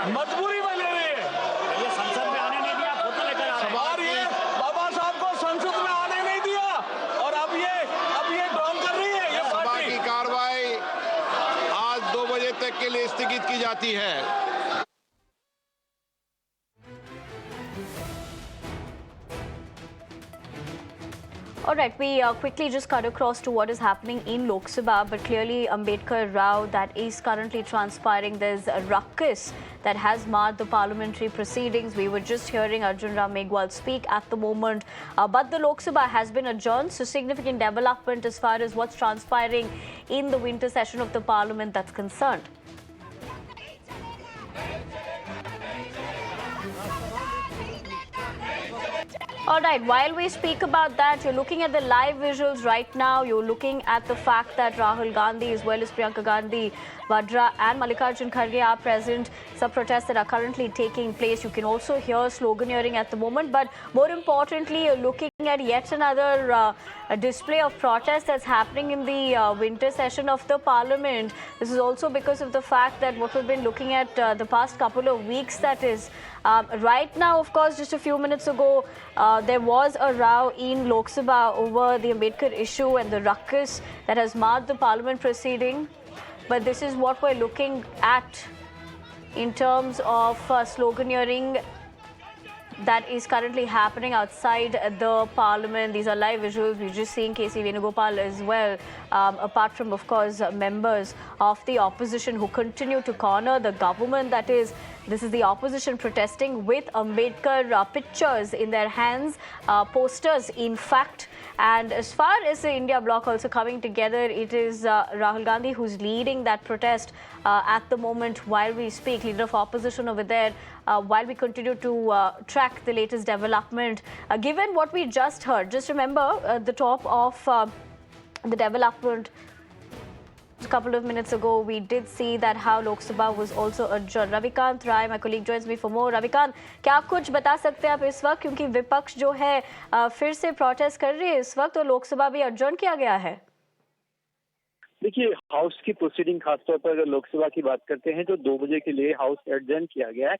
मजबूरी में ले रही है। ये संसद में आने नहीं दिया, फोटो लेकर आ रहे हैं। और ये बाबा साहब को संसद में आने नहीं दिया और अब ये ड्रोन कर रही है ये सभा पार्टी। की कार्रवाई आज 2 बजे तक के लिए स्थगित की जाती है। All right, we quickly just cut across to what is happening in Lok Sabha, but clearly Ambedkar Rao, that is currently transpiring. There's a ruckus that has marred the parliamentary proceedings. We were just hearing Arjun Ram Meghwal speak at the moment, but the Lok Sabha has been adjourned, so significant development as far as what's transpiring in the winter session of the parliament that's concerned. All right, while we speak about that, you're looking at the live visuals right now. You're looking at the fact that Rahul Gandhi as well as Priyanka Gandhi Vadra and Mallikarjun Kharge are present. Some protests that are currently taking place. You can also hear sloganeering at the moment, but more importantly, you're looking at yet another display of protest that's happening in the winter session of the parliament. This is also because of the fact that what we've been looking at the past couple of weeks, that is, right now, of course, just a few minutes ago, there was a row in Lok Sabha over the Ambedkar issue and the ruckus that has marred the parliament proceeding. But this is what we're looking at in terms of sloganeering that is currently happening outside the parliament. These are live visuals. We're just seeing KC Venugopal as well, apart from, of course, members of the opposition who continue to corner the government. That is, this is the opposition protesting with Ambedkar pictures in their hands, posters, in fact. And as far as the India bloc also coming together, it is Rahul Gandhi who's leading that protest at the moment while we speak, leader of opposition over there, while we continue to track the latest development. Given what we just heard, just remember the top of the development. A couple of minutes ago, we did see that how Lok Sabha was also adjourned. Ravikant Rai, my colleague, joins me for more. Ravikant, क्या आप कुछ बता सकते हैं आप इस वक्त, क्योंकि विपक्ष जो है फिर से प्रोटेस्ट कर रही है इस वक्त, तो लोक सभा भी adjourn किया गया है? देखिए, हाउस की प्रोसीडिंग खासतौर पर अगर लोकसभा की बात करते हैं तो 2 बजे के लिए हाउस एडजर्न किया गया है।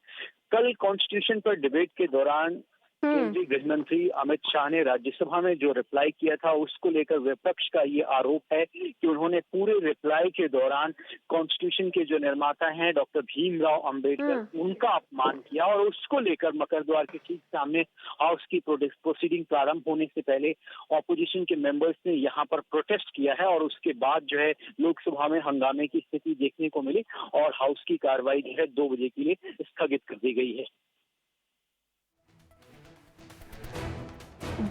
कल कॉन्स्टिट्यूशन पर डिबेट के दौरान केंद्रीय गृह मंत्री अमित शाह ने राज्यसभा में जो रिप्लाई किया था, उसको लेकर विपक्ष का ये आरोप है कि उन्होंने पूरे रिप्लाई के दौरान कॉन्स्टिट्यूशन के जो निर्माता हैं डॉक्टर भीमराव अंबेडकर, उनका अपमान किया और उसको लेकर मकर द्वार के ठीक सामने हाउस की प्रोसीडिंग प्रारंभ होने से पहले ऑपोजिशन के मेंबर्स ने यहाँ पर प्रोटेस्ट किया है और उसके बाद जो है लोकसभा में हंगामे की स्थिति देखने को मिली और हाउस की कार्रवाई जो है 2 बजे के लिए स्थगित कर दी गई है।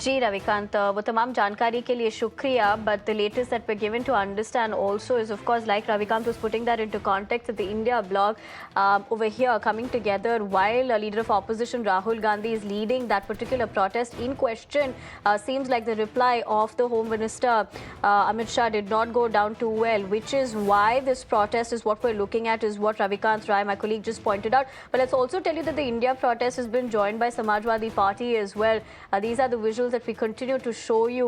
जी रविकांत, वो तमाम जानकारी के लिए शुक्रिया. But the latest that we're given to understand also is, of course, like Ravikant was putting that into context, that the India bloc over here coming together while a leader of opposition Rahul Gandhi is leading that particular protest in question. Seems like the reply of the Home Minister Amit Shah did not go down too well, which is why this protest is what we're looking at, is what Ravikant Rai, my colleague, just pointed out. But let's also tell you that the India protest has been joined by Samajwadi Party as well. These are the visuals that we continue to show you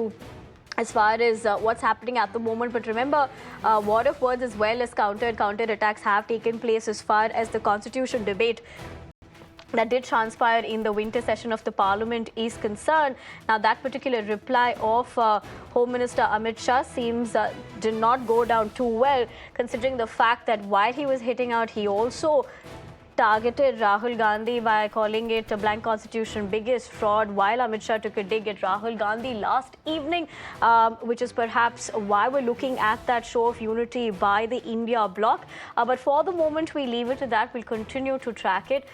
as far as what's happening at the moment. But remember, war of words as well as counter attacks have taken place as far as the constitution debate that did transpire in the winter session of the parliament is concerned. Now, that particular reply of Home Minister Amit Shah seems did not go down too well, considering the fact that while he was hitting out, he also targeted Rahul Gandhi by calling it a blank constitution biggest fraud, while Amit Shah took a dig at Rahul Gandhi last evening, which is perhaps why we're looking at that show of unity by the India bloc. But for the moment, we leave it to that. We'll continue to track it.